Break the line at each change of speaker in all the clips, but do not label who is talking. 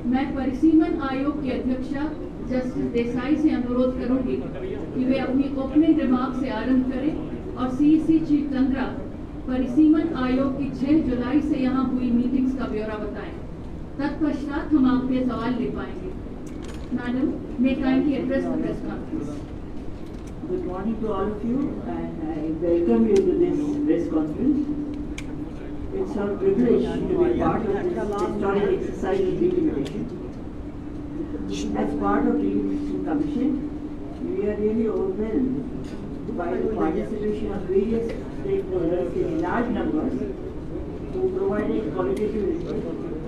मैं परिसीमन आयोग की अध्यक्षा जस्टिस देसाई से अनुरोध करूंगी कि वे अपनी ओपनिंग रिमार्क से आरंभ करें और सीईसी चीफ तंत्रा परिसीमन आयोग की 6 जुलाई से यहाँ हुई मीटिंग्स का ब्यौरा बताएं। तत्पश्चात हम आपके सवाल ले पाएंगे। Madam, may kindly address the press conference.
Good morning to all of you, and I welcome you to this press conference. It's our privilege to be part of this historic exercise of delimitation. As part of the Delimitation Commission, we are really overwhelmed by the participation of various stakeholders in large numbers who provided qualitative input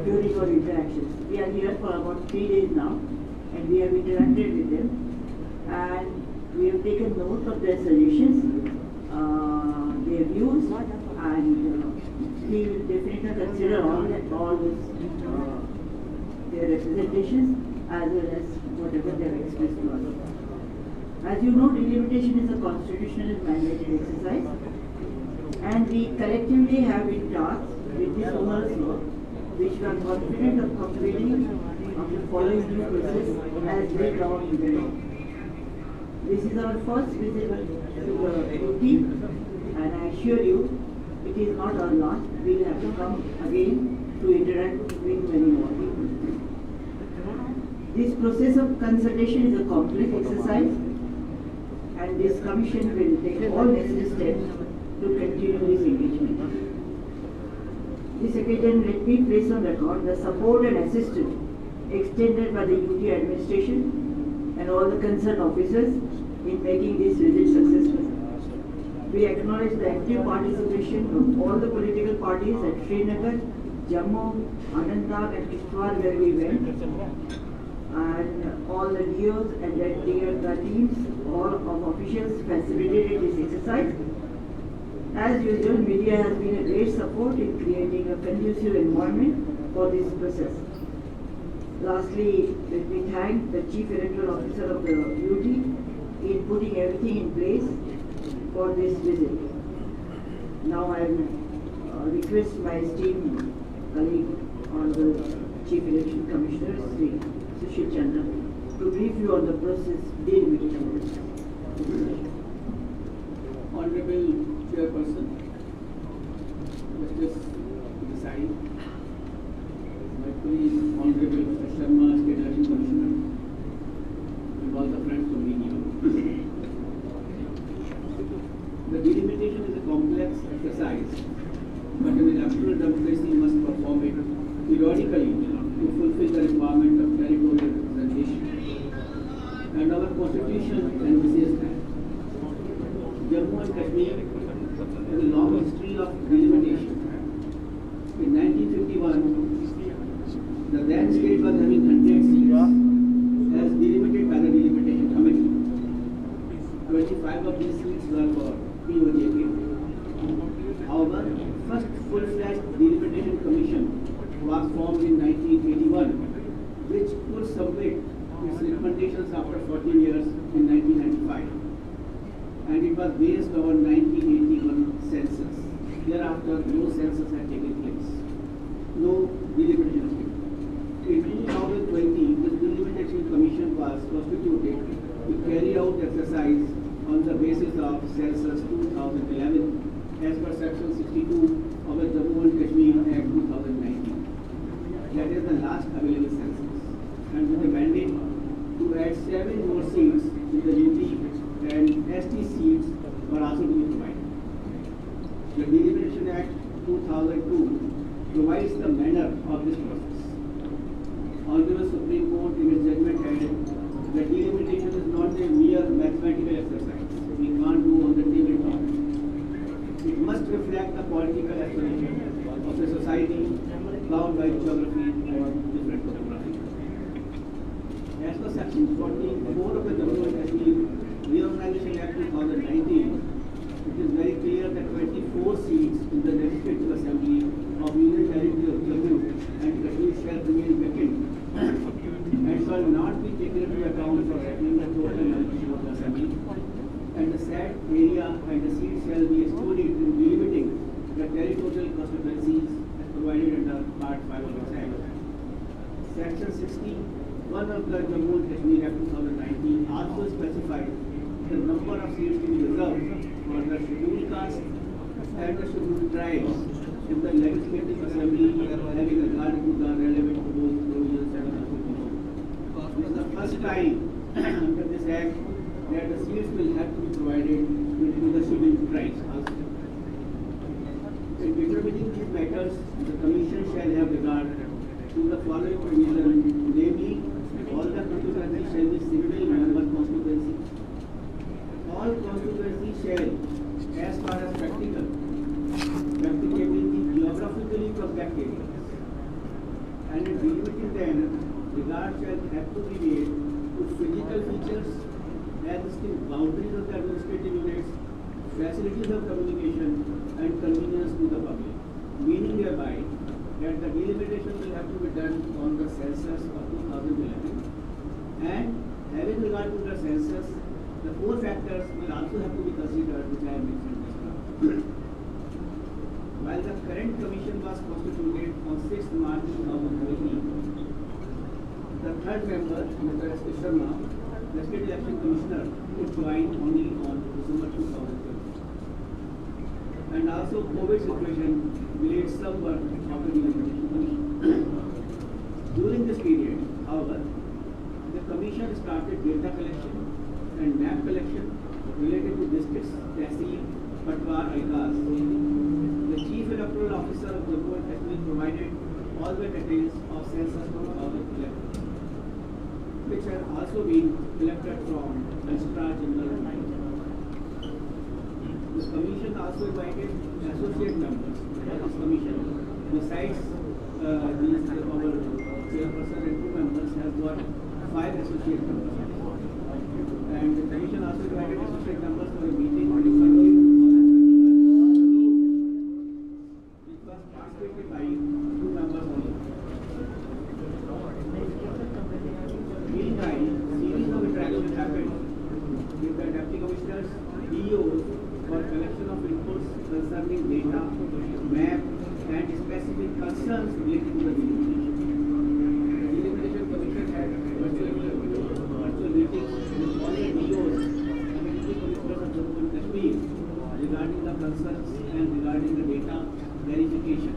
during our interactions. We are here for about 3 days now, and we have interacted with them, and we have taken note of their suggestions, their views, and we will definitely consider all those, their representations as well as whatever they have expressed to us. As you know, delimitation is a constitutional mandated exercise, and we collectively have been tasked with this onerous work, which we are confident of completing of the following due process as laid down in the law. This is our first visit to the UT, and I assure you, it is not our last. We will have to come again to interact with many more people. This process of consultation is a complex exercise, and this commission will take all necessary steps to continue this engagement. This occasion, let me place on record the support and assistance extended by the UT administration and all the concerned officers in making this visit successful. We acknowledge the active participation of all the political parties at Srinagar, Jammu, Anantnag and Kishtwar where we went, and all the DOs and the teams, all of officials facilitated this exercise. As usual, media has been a great support in creating a conducive environment for this process. Lastly, let me thank the Chief Electoral Officer of the UT in putting everything in place for this visit. Now I will request my esteemed colleague, Honorable Chief Election Commissioner, Sri Sushil Chandra, to brief you on the process delimitation.
Honorable Chairperson, Justice Desai, my colleague Honorable Mr. Sharma, State Election Commissioner, and all the friends from media. The delimitation is a complex exercise, but an absolute democracy must perform it periodically to fulfill the requirement of territorial representation. And our constitution envisages that. Jammu and Kashmir has a long history of delimitation. In 1951, the then state was having 100 seats as delimited by the delimitation committee. 25 of these seats were for POJK. However, first full-fledged delimitation commission was formed in 1981, which could submit its recommendations after 14 years in 1995. And it was based on 1981 census. Thereafter, no census had taken place. No delimitation. In 2020, the Delimitation Commission was constituted to carry out exercise on the basis of census 2011 as per section 62 of the Jammu and Kashmir Act 2019. That is the last available census. And with the mandate to add 7 more seats in the UT and ST seats were also to be provided. The Delimitation Act 2002 provides the manner of this process. Honorable Supreme Court in its judgment added that delimitation is not a mere mathematical exercise. We can't do on the tabletop. It must reflect the political aspiration of a society bound by geography and different topography. As per section 44 of the Jammu and Kashmir Reorganization Act 2019, it is very clear that 24 seats in the Legislative Assembly of Union Territory of Jammu and Kashmir shall remain vacant and shall not be taken into account for settling the total membership of the Assembly. And the said area and the seats shall be excluded in delimiting the territorial constituencies as provided under Part 5 of the Act. Section 61 of the Jammu and Kashmir Act 2019 also specified the number of seats to be reserved for the scheduled caste and the scheduled tribes in the legislative assembly having regard to the relevant proposed provisions and constitution. This is the first time under this act that the seats will have to be provided to the scheduled tribes also. In determining these matters, the Commission shall have regard to the following provision, namely, all the constituencies shall be single member constituency. All constituencies shall, as far as practicability geographically compact areas, and in delimiting them, regard shall have to be made to physical features as distinct boundaries of the administrative units, facilities of communication, and convenience to the public, meaning thereby that the delimitation will have to be done on the census of 2011, and having regard to the census, the four factors will also have to be considered, which I have mentioned just now. While the current commission was constituted on 6th March 2013, the third member, Mr. S. K. Sharma, the State Election Commissioner, would join only on December 2012. And also COVID situation delayed some work of the delimitation commission. During this period, however, the commission started data collection and map collection related to districts, Tehsil, Patwar, Aikas. The Chief Electoral Officer of Jammu and Kashmir provided all the details of census 2011, which have also been collected from Registrar General. This commission also invited associate members of this commission. Besides our chairperson and two members have got 5 associate members. And the commission also invited associate members for a meeting on the 30th, which was participated by 2 members only. Meanwhile, series of interactions happened with the deputy commissioners, DOs, for collection of inputs concerning data, map, and specific concerns related to the delimitation. The Delimitation Commission had virtual meetings with all the DOs and the deputy commissioners of Jammu and Kashmir regarding the concerns and regarding the data verification.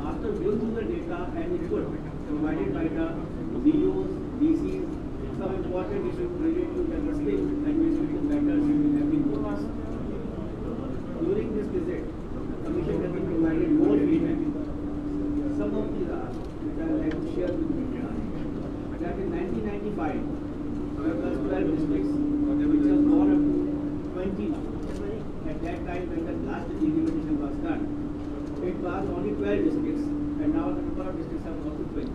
After going through the data and input provided by the DOs, DCs, some important issues related to the administrative matters have been noticed. During this visit, the Commission has been provided more feedback. Some of these are, which I would like to share with you, that in 1995, there were 12 districts, which have gone up to 20 now. At that time, when the last delimitation was done, it was only 12 districts, and now the number of districts have gone to 20.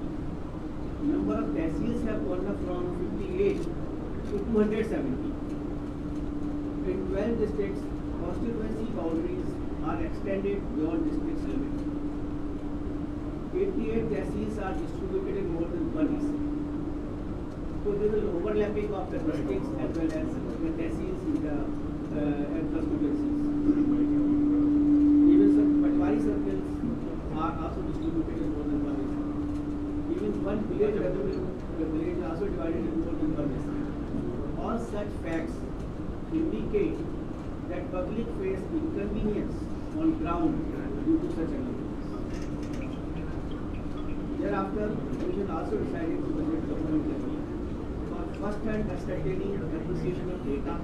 Number of tehsils have gone up from 58 to 270. In 12 districts, constituency boundaries are extended beyond district's limit. 88 tehsils are distributed in more than 1 district. So there is overlapping of the districts as well as the tehsils in the constituencies. Even some Patwari circles are also distributed in more than 1 district. Even one village, the village is also divided into more than 1 district. All such facts indicate that public face inconvenience on ground due to such arrangements. Thereafter, the Commission also decided to visit Jammu and Kashmir for first-hand ascertaining appreciation of data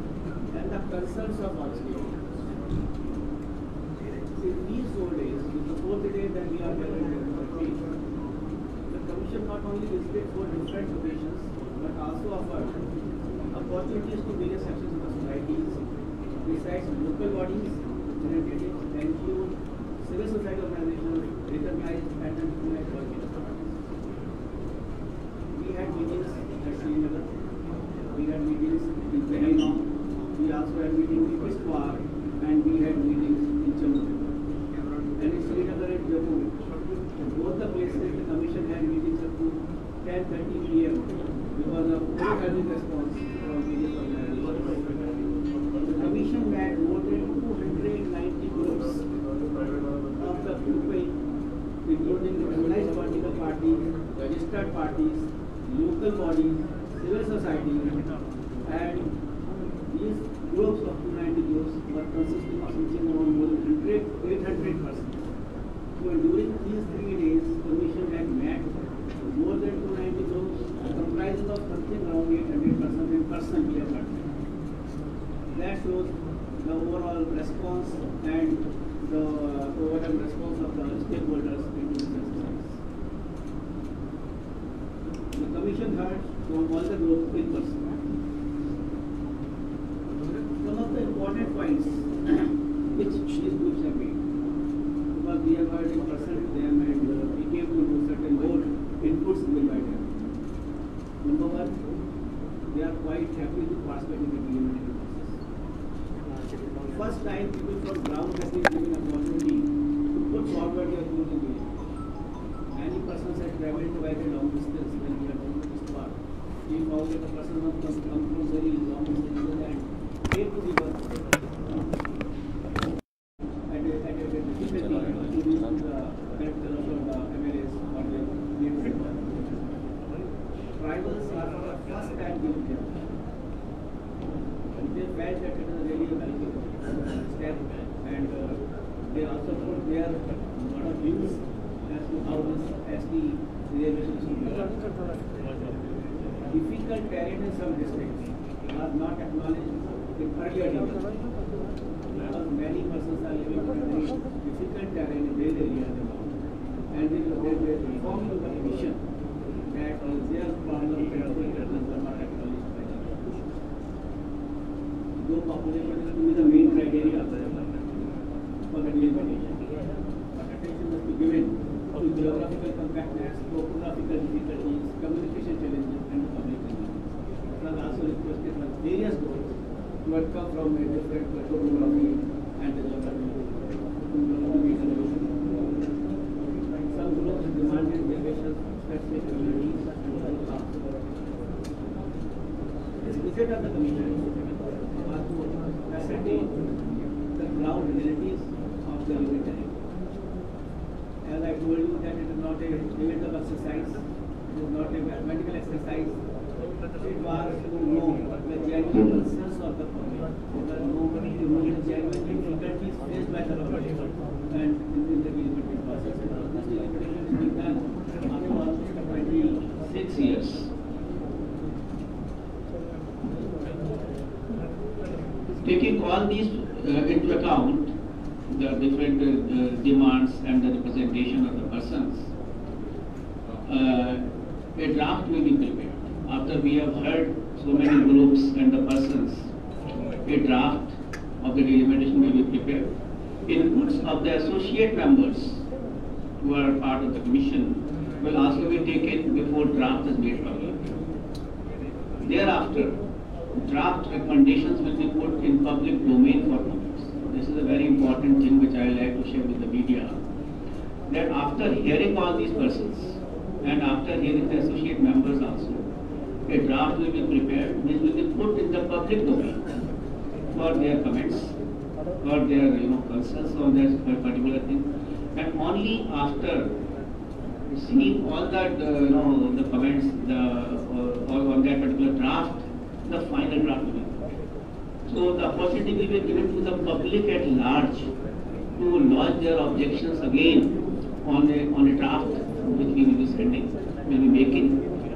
and the concerns of all stakeholders. In these 4 days, with the 4th day that we are gathered in the Commission not only visited 4 different locations, but also offered opportunities to various sections of the societies, besides local bodies, representatives, NGOs, civil society organizations, recognized and recognized organizations. We had meetings at Srinagar, we had meetings in Pehelgaon, we also had meetings in Kishtwar, and we had meetings in Jammu. And in Srinagar and Jammu, in both the places the Commission had meetings up to 10:30 p.m. because of overwhelming response from various organizations. The Commission had more than 290 groups of the people, including the organized political parties, registered parties, local bodies, civil society, and these groups of 290 groups were consisting of something around more than 800 persons. So during these 3 days, Commission had met more than 290 groups, comprising of something around 800 persons in person we have met. That shows the overall response and the overall response of the stakeholders into this exercise. The Commission heard from all the groups in person. Some of the important points which these groups have made, because we have heard in person to them and we came to know certain more inputs given by them. Number one, they are quite happy to participate in the delimitation process. First time people from ground have been given an opportunity to put forward their views in the Many persons had traveled by the long distance when we are going to this part. We found that the person must come from very long distances and came to the work. And difficulty to reach the characters of the MLAs or the leadership. Tribals are for the first time given here. They felt that it was really a welcome step, and they also put their lot of views as to how this SD reservation should be done. Difficult terrain in some districts are not acknowledged in earlier days. Because many persons are living in very difficult terrain in their area and they inform to the Commission that their problem are not acknowledged by the Commission. Though population is to be the main criteria for the delimitation, but attention must be given to geographical compactness, topographical difficulties, communication challenges, and the public convenience. It was also requested by various groups who had come from a different topography and the geography. Some groups demanded variations of specific communities and other tasks. This visit of the Commission was to ascertain the ground realities of the unitary. As I told you that it is not a event of exercise, it is not a mathematical exercise. It was to know the genuine concerns of the public. There were no genuine difficulties faced by the public and in the delimitation process. This delimitation is being done after almost 26 years. Taking all these into account, the different demands and the representation of the persons, a draft will be prepared. After we have heard so many groups and the persons, a draft of the delimitation will be prepared. Inputs of the associate members who are part of the Commission will also be taken before draft is made public. Thereafter, draft recommendations will be put in public domain for comments. This is a very important thing which I would like to share with the media, that after hearing all these persons and after hearing the associate members also, a draft will be prepared which will be put in the public domain for their comments, for their concerns on that particular thing, and only after seeing all that the comments on that particular draft, the final draft will be put. So the opportunity will be given to the public at large to lodge their objections again on a draft which we will be sending, will be making,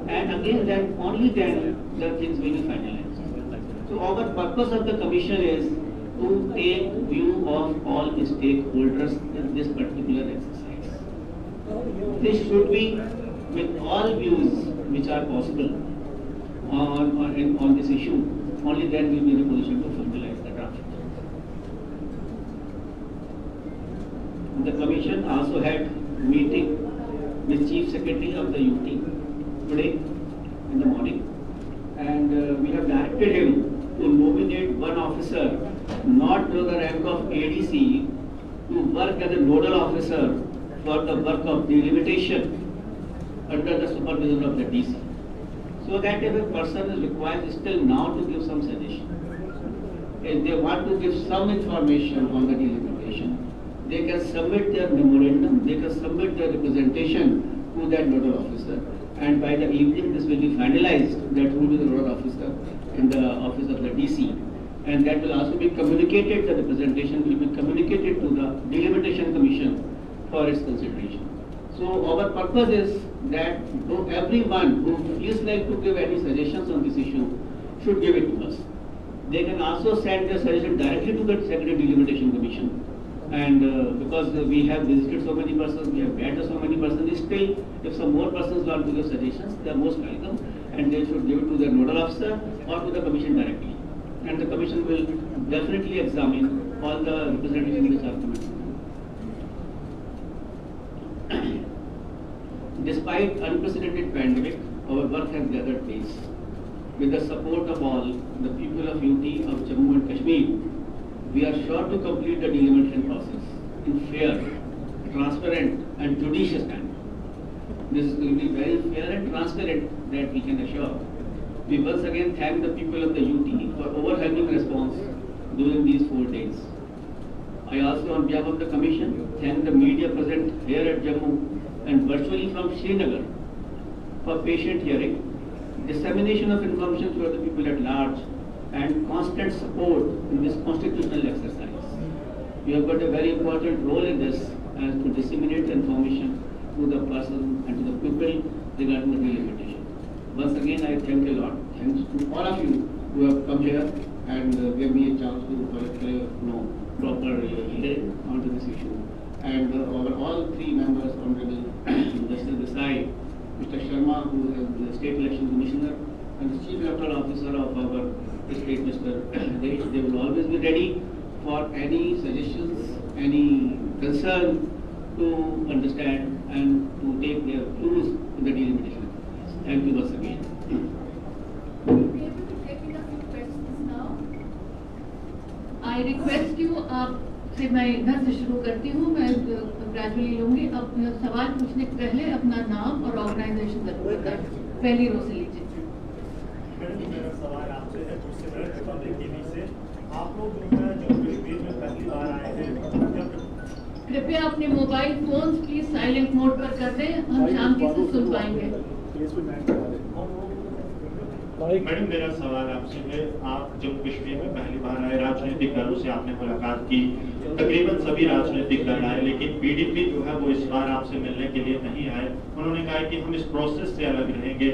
and again then only then the things will be finalized. So our purpose of the Commission is to take view of all the stakeholders in this particular exercise. This should be with all views which are possible on this issue. Only then we will be in a position to finalize the draft. The Commission also had meeting with Chief Secretary of the UT today in the morning, and we have directed him to nominate one officer not to the rank of ADC to work as a nodal officer for the work of delimitation under the supervision of the DC. So that if a person is required still now to give some suggestion, if they want to give some information on the delimitation, they can submit their memorandum, they can submit their representation to that nodal officer, and by the evening this will be finalized that who will be the nodal officer in the office of the DC, and that will also be communicated, the representation will be communicated to the delimitation commission for its consideration. So our purpose is that everyone who feels like to give any suggestions on this issue should give it to us. They can also send their suggestion directly to the Secretary Delimitation Commission. And because we have visited so many persons, we have met so many persons, still if some more persons want to give suggestions, they are most welcome, and they should give it to the nodal officer or to the commission directly. And the commission will definitely examine all the representations which are coming. Despite unprecedented pandemic, our work has gathered pace. With the support of all the people of UT of Jammu and Kashmir, we are sure to complete the delimitation process in fair, transparent and judicious manner. This will be very fair and transparent, that we can assure. We once again thank the people of the UT for overwhelming response during these 4 days. I also, on behalf of the Commission, thank the media present here at Jammu and virtually from Srinagar for patient hearing, dissemination of information to the people at large, and constant support in this constitutional exercise. You have got a very important role in this, as to disseminate information to the person and to the people regarding the delimitation. Once again, I thank a lot. Thanks to all of you who have come here and gave me a chance to proper hearing onto this issue. And our all 3 members, Honorable Justice Desai, Mr. Sharma, who is the State Election Commissioner, and the Chief Electoral Officer of our state, Mr. Desh, they will always be ready for any suggestions, any concern to understand and to take their views in the delimitation. Thank you once again.
Will you be able to take in a few questions now? I request you, आपसे मैं इधर से शुरू करती हूँ, मैं gradually लूँगी. अब सवाल पूछने के पहले अपना नाम और ऑर्गेनाइजेशन बताएं. पहली रो से लीजिए.
मेरा सवाल आपसे है, उससे पहले रिपब्लिक टीवी से आप लोग जो कश्मीर में पहली बार आए हैं,
कृपया अपने mobile phone please silent mode पर कर दें, हम शांति से सुन पाएंगे.
मैडम, मेरा सवाल आपसे है, आप जम्मू कश्मीर में पहली बार आए, राजनीतिक दलों से आपने मुलाकात की, तकरीबन सभी राजनीतिक दल आए, लेकिन पीडीपी जो है वो इस बार आपसे मिलने के लिए नहीं आए. उन्होंने कहा कि हम इस प्रोसेस से अलग रहेंगे.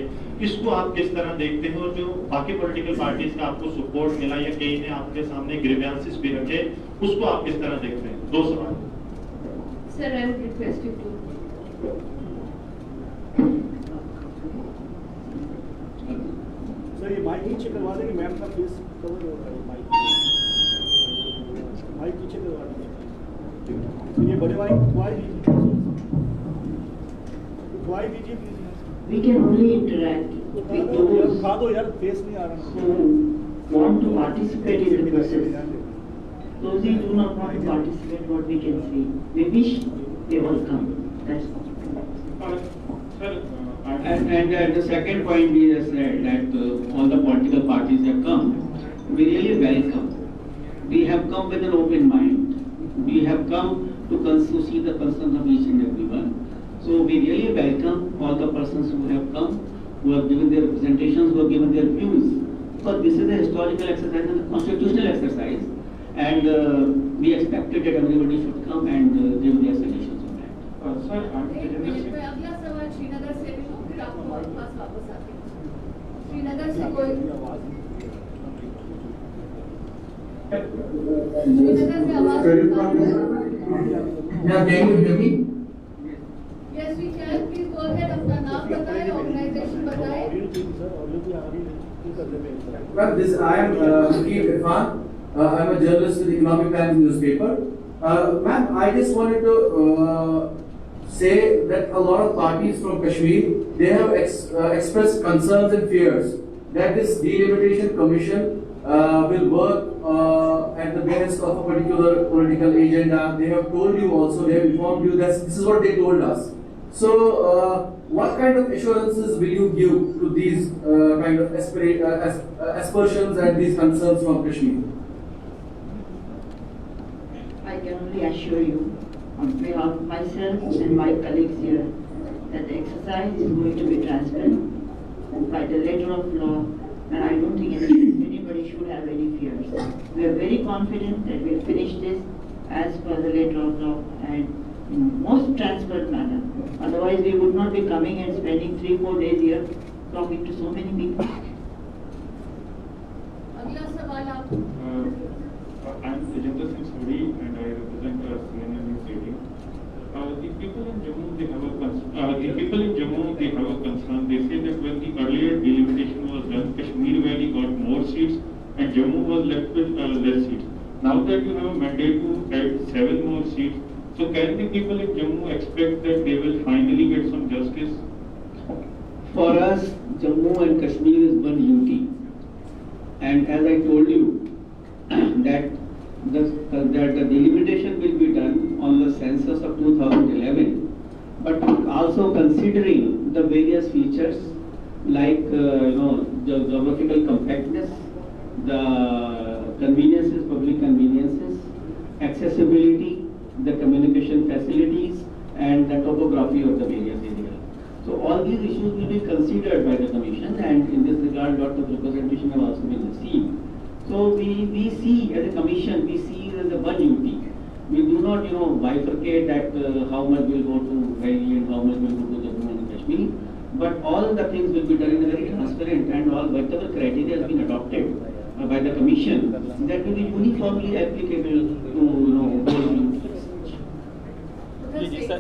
इसको आप किस तरह देखते हैं, और जो बाकी पॉलिटिकल पार्टीज का आपको सपोर्ट मिला या कई ने आपके सामने ग्रीवेंसेस भी रखे, उसको आप किस तरह देखते हैं? 2 सवाल.
Sir, I would request you to.
Sir, ये माइक नीचे करवा देंगे, मैम का फेस कवर हो रहा है. माइक नीचे करवा देंगे. ये बड़े माइक वाई दीजिए please.
We can only interact with those
खा दो यार, फेस नहीं आ रहा.
who want to participate in the process. Those who do not want to participate, what we can say, we wish they all come. That's all.
And the second point we have said that all the political parties have come. We really welcome. We have come with an open mind. We have come to see the concerns of each and everyone. So we really welcome all the persons who have come, who have given their representations, who have given their views. Because this is a historical exercise and a constitutional exercise, and we expected that everybody should come and give their suggestions on that.
Sir,
एक minute में अगला सवाल श्रीनगर से भी हो, फिर आपको और पास वापस आते हैं. श्रीनगर से कोई, श्रीनगर से आवाज.
Yeah, can you hear me?
Yes, we can. Please go ahead. अपना नाम बताएं, ऑर्गेनाइजेशन बताएं.
Well, I am Hakeem Irfan. I'm a journalist with the Economic Times newspaper. Ma'am, I just wanted to say that a lot of parties from Kashmir, they have expressed concerns and fears that this delimitation commission will work at the behest of a particular political agenda. They have told you also, they have informed you that this is what they told us. So, what kind of assurances will you give to these kind of aspersions and these concerns from Kashmir?
I can only assure you, on behalf of myself and my colleagues here, that the exercise is going to be transparent by the letter of law, and I don't think anybody should have any fears. We are very confident that we'll finish this as per the letter of law and in most transparent manner. Otherwise, we would not be coming and spending 3-4 days here talking to so many people.
अगला सवाल आप
I'm Tejinder Singh Suri and I represent CNN News 18. The people in Jammu, they have a concern. They say that when the earlier delimitation was done, Kashmir Valley got more seats and Jammu was left with less seats. Now that you have a mandate to add 7 more seats, so can the people in Jammu expect that they will finally get some justice?
For us, Jammu and Kashmir is one unity. And as I told you, that the delimitation will be done on the census of 2011, but also considering the various features like the geographical compactness, the conveniences, public conveniences, accessibility, the communication facilities, and the topography of the various areas. So all these issues will be considered by the Commission, and in this regard, lot of representation have also been received. So we see as a Commission, we see it as a one unity. We do not, bifurcate that how much will go to Delhi and how much will go to Jammu and Kashmir. But all the things will be done in a very transparent, and all whatever criteria has been adopted by the Commission, that will be uniformly applicable to all units.
जी sir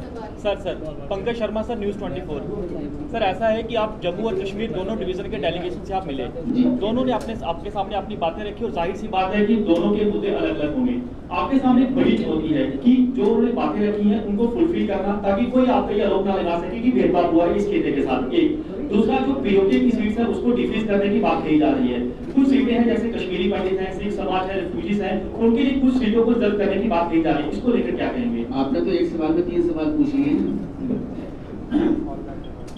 Pankaj Sharma sir news 24। Sir ऐसा है कि आप जम्मू और कश्मीर दोनों division के delegation से आप मिले, दोनों ने आपके सामने अपनी बातें रखी और जाहिर सी बात है कि दोनों के मुद्दे अलग अलग होंगे। आपके सामने एक बड़ी चुनौती है कि जो उन्होंने बातें रखी हैं उनको फुलफिल करना, ताकि कोई आप ये आरोप ना लगा सके कि भेदभाव हुआ है इस खेते के साथ। एक दूसरा, जो पीओके की सीट्स है उसको डिफेंस करने की बात कही जा रही है। कुछ सीटें हैं जैसे कश्मीरी पंडित हैं, सिख समाज है, रिफ्यूजीज हैं, उनके लिए कुछ सीटों को जब्त करने की बात कही जा रही है। इसको लेकर क्या कहेंगे?
आपने तो एक सवाल में 3 सवाल पूछ लिए हैं।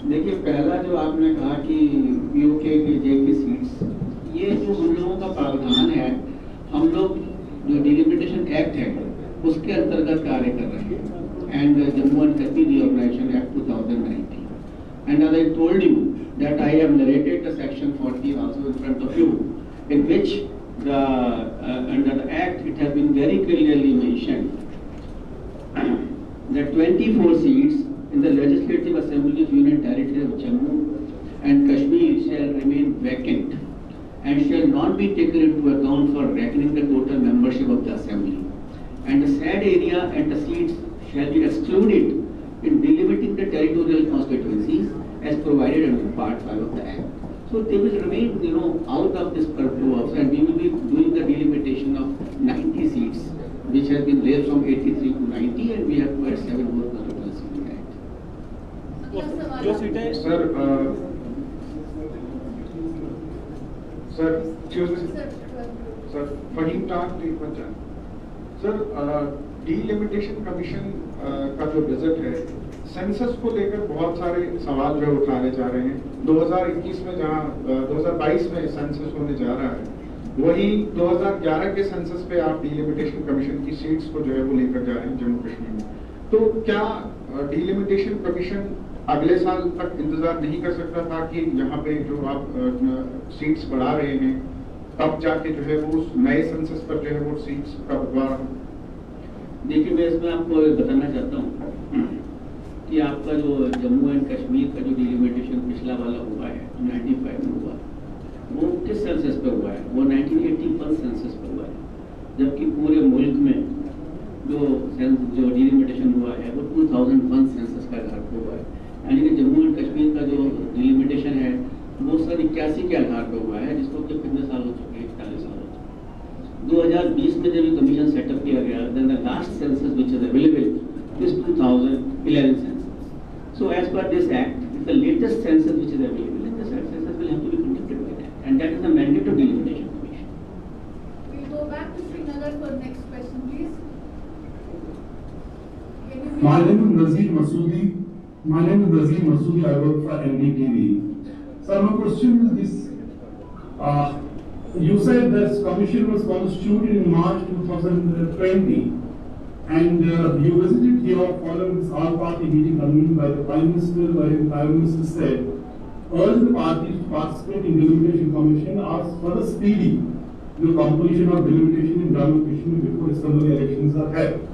देखिए, पहला जो आपने कहा कि पीओके के जे की सीट्स, ये जो हम लोगों का प्रावधान है, हम लोग जो डिलिमिटेशन एक्ट है उसके अंतर्गत कार्य कर रहे हैं, and Jammu and Kashmir reorganisation act 2019, and as I told you that I have narrated the section 14 also in front of you, in which the under the act it has been very clearly mentioned that 24 seats in the Legislative Assembly of Union Territory of Jammu and Kashmir shall remain vacant and shall not be taken into account for reckoning the total membership of the Assembly. And the said area and the seats shall be excluded in delimiting the territorial constituencies as provided under Part 5 of the Act. So they will remain, out of this purview also, and we will be doing the delimitation of 90 seats, which has been raised from 83 to 90, and we have to add 7 more constituencies in the Act.
जो सीटें
sir Faheem टाक panchayat. Sir, delimitation commission का जो budget है, census को लेकर बहुत सारे सवाल जो उठाए जा रहे हैं। 2021 में जहां 2022 में सेंसस होने जा रहा है, वही 2011 के सेंसस पे आप डीलिमिटेशन कमीशन की सीट्स को जो है वो लेकर जा रहे हैं जम्मू कश्मीर में। तो क्या डीलिमिटेशन कमीशन अगले साल तक इंतजार नहीं कर सकता था कि यहाँ पे जो आप सीट्स बढ़ा रहे हैं, तब जाके जो है वो उस नए सेंसस पर जो है वो सीट्स का बंटवारा हो?
देखिए, मैं इसमें आपको बताना चाहता हूँ कि आपका जो जम्मू एंड कश्मीर का जो डिलिमिटेशन पिछला वाला हुआ है, 95 में हुआ, वो किस सेंसस पे हुआ है? वो 1981 सेंसस पे हुआ है। जबकि पूरे मुल्क में जो डिलिमिटेशन हुआ है वो 2001 सेंसस का आधार पर हुआ है। यानी कि जम्मू एंड कश्मीर का जो डिलिमिटेशन है वो सन 81 के आधार पर हुआ है, जिसको कि कितने साल हो चुके हैं? 41 साल हो चुके। 2020 में जब कमीशन सेटअप किया गया, then the last census which is available is 2011 census. So as per this act, the latest census which is available, and the census will have to be conducted by that, and that is the mandate of delimitation commission.
We'll go back to Srinagar for next question, please.
My name is Nazir Masoodi. I work for NDTV. So my question is this: you said this commission was constituted in March 2020. And you visited here following this all-party meeting convened by the Prime Minister, where the Prime Minister said, urged the parties to participate in delimitation commission, asked for the speedy completion of delimitation in Jammu and Kashmir before assembly elections are held.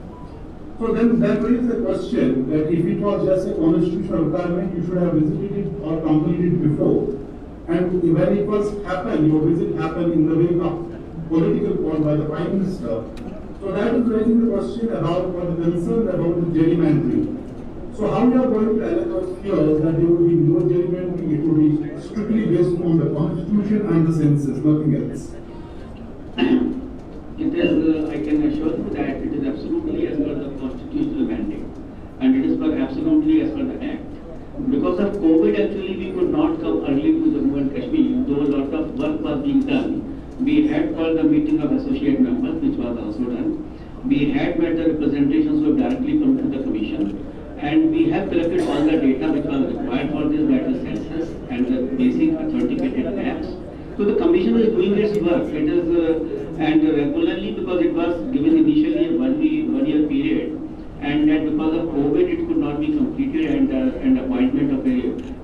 So then raises the question that if it was just a constitutional requirement, you should have visited it or completed it before. And when it was happened, your visit happened in the wake of political call by the Prime Minister. So that is raising the question about what the concern about the gerrymandering. So how you are going to allay those fears that there will be no gerrymandering, it will be strictly based on the constitution and the census, nothing else.
It is, I can assure you that it is absolutely as per the constitutional mandate, and it is absolutely as per the act. Because of COVID, actually, we could not come early to Jammu and Kashmir, though a lot of work was being done. We had called the meeting of associate members, which was also done. We had met the representations who have directly come to the commission, and we have collected all the data which was required for this, that is census and the basic authenticated maps. So the commission is doing its work. It is and regularly, because it was given initially a 1 year period, and that because of COVID it could not be completed, and appointment of a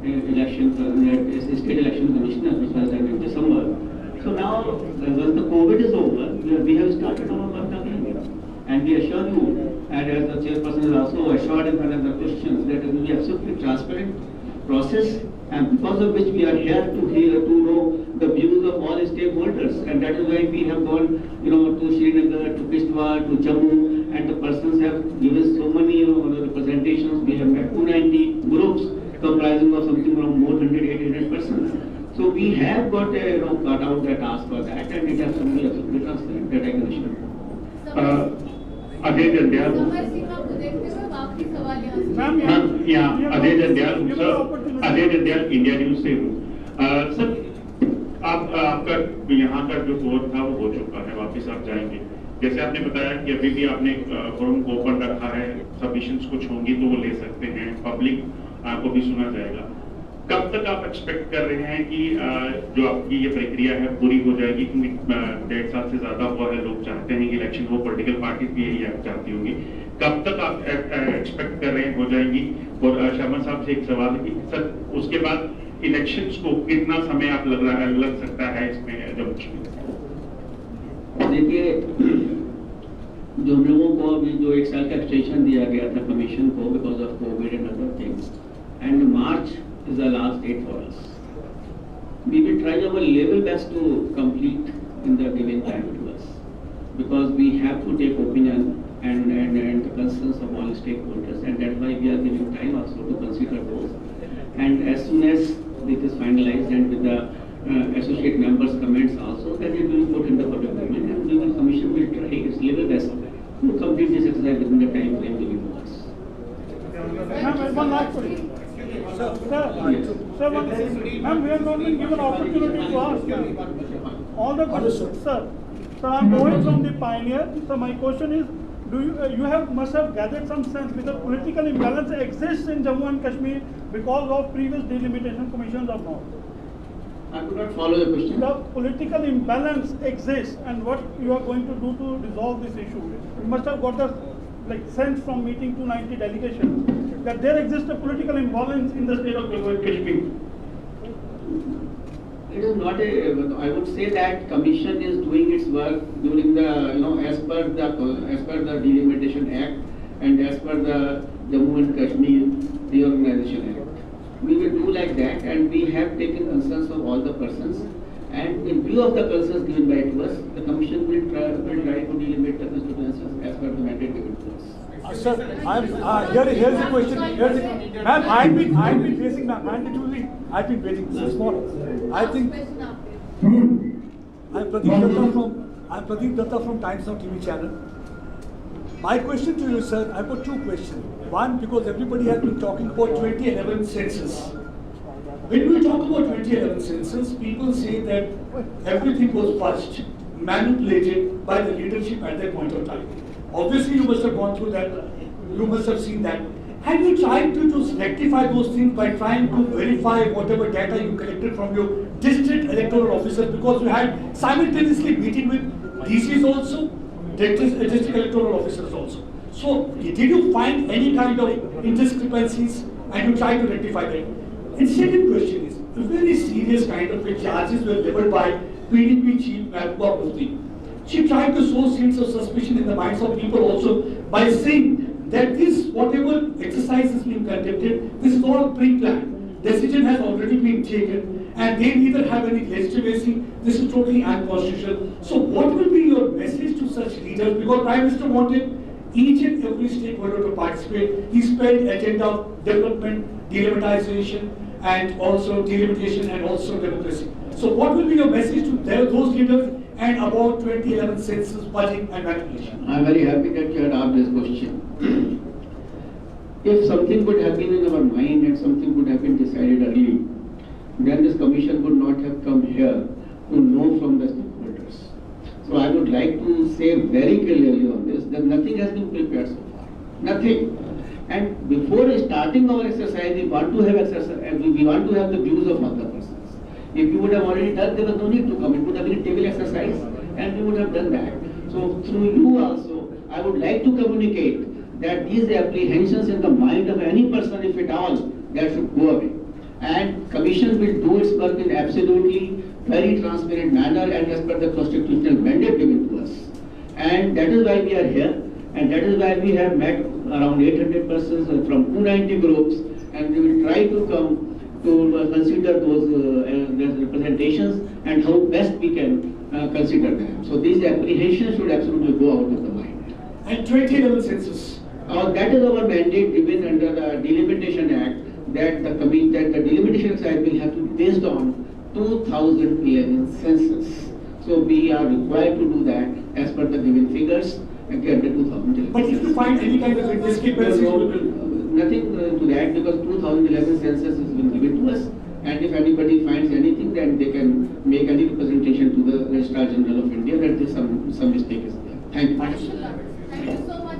state election commissioner, which was done in December. So now, once the COVID is over, we have started our work again. And we assure you, and as the chairperson has also assured in front of the questions, that it will be absolutely transparent process, and because of which we are here to know the views of all stakeholders, and that is why we have gone, to Srinagar, to Kishtwar, to Jammu, and the persons have given so many, representations. We have met 290 groups comprising of something from more than 800 persons. So we have got cut out the task for that, and it has to be absolutely transparent. That I can assure.
Ajay Jandiyal ma'am यहाँ Ajay Jandiyal sir, Ajay Jandiyal India News से हूँ sir. आपका यहाँ का जो दौर था वो हो चुका है, वापस आप जाएंगे। जैसे आपने बताया कि अभी भी आपने फोरम को ओपन रखा है, सबमिशंस कुछ होंगी तो वो ले सकते हैं, पब्लिक को भी सुना जाएगा। कब तक आप एक्सपेक्ट कर रहे हैं कि जो आपकी ये प्रक्रिया है पूरी हो जाएगी? क्योंकि 1.5 साल से ज्यादा हुआ है, लोग चाहते हैं कि इलेक्शन हो, पॉलिटिकल पार्टी भी यही चाहती होंगी। कब तक आप एक्सपेक्ट कर रहे हैं हो जाएगी? और शर्मा साहब से एक सवाल है कि सर उसके बाद इलेक्शंस को कितना समय आप लग सकता है इसमें जम्मू कश्मीर?
देखिए, जो हम लोगों को अभी जो 1 साल का एक्सटेंशन दिया गया था कमीशन को because of Covid and other things, and March is the last date for us. We will try our level best to complete in the given time to us, because we have to take opinion and the concerns of all stakeholders, and that's why we are giving time also to consider those. And as soon as it is finalized and with the associate members' comments also, then it will be put in the public domain, and the commission will try its level best to complete this exercise within the time frame given to us.
One last question. Sir, ma'am, we have not been given opportunity to ask all the questions. Sir, I'm going from the pioneer. So my question is, must have gathered some sense whether political imbalance exists in Jammu and Kashmir because of previous delimitation commissions or not?
I could not follow the question.
The political imbalance exists, and what you are going to do to resolve this issue? You must have got the sense from meeting 290 delegations that there exists a political imbalance in the state of Jammu and Kashmir.
It is not I would say that commission is doing its work during the, as per the Delimitation Act and as per the Jammu and Kashmir Reorganization Act. We will do like that, and we have taken concerns of all the persons, and in view of the concerns given by to us, the commission will try to delimit the constituencies as per the mandate given to us.
Sir, here's the question. Ma'am, I've been facing, ma'am, I've been waiting this morning. I think I'm Pradeep Datta from Times Now TV channel. My question to you, sir, I've got 2 questions. One, because everybody has been talking about 2011 census. When we talk about 2011 census, people say that everything was fudged, manipulated by the leadership at that point of time. Obviously, you must have gone through that. You must have seen that. Have you tried to rectify those things by trying to verify whatever data you collected from your district electoral officers? Because you had simultaneously meeting with DCs also, district electoral officers also. So, did you find any kind of indiscrepancies and you try to rectify them? And second question is, a very serious kind of charges were leveled by PDP chief Mehbooba Mufti. She tried to sow seeds of suspicion in the minds of people also by saying that this, whatever exercise is being conducted, this is all pre-planned. Decision has already been taken and they neither have any legitimacy. This is totally unconstitutional. So what will be your message to such leaders? Because Prime Minister wanted each and every stakeholder to participate. He spelled agenda of development, delimitization, and also delimitation and also democracy. So what will be your message to those leaders and about 2011 census budget and manipulation?
I am very happy that you had asked this question. If something could have been in our mind and something could have been decided early, then this commission would not have come here to know from the stakeholders. So I would like to say very clearly on this that nothing has been prepared so far. Nothing. And before starting our exercise, we want to have the views of other persons. If you would have already done, there was no need to come. It would have been a table exercise and we would have done that. So through you also, I would like to communicate that these apprehensions in the mind of any person, if at all, that should go away. And commission will do its work in absolutely very transparent manner and as per the constitutional mandate given to us. And that is why we are here. And that is why we have met around 800 persons from 290 groups, and we will try to come to consider those representations and how best we can consider them. So these apprehensions should absolutely go out of the mind.
And 2011 census?
That is our mandate given under the Delimitation Act, that the delimitation exercise will have to be based on 2011 census. So we are required to do that as per the given figures. Again, the 2011.
But if you find any kind of discrepancies,
nothing to that, because 2011 census has been given to us, and if anybody finds anything, then they can make any representation to the Registrar General of India that some mistake is there. Thank you.
Thank you so much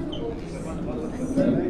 for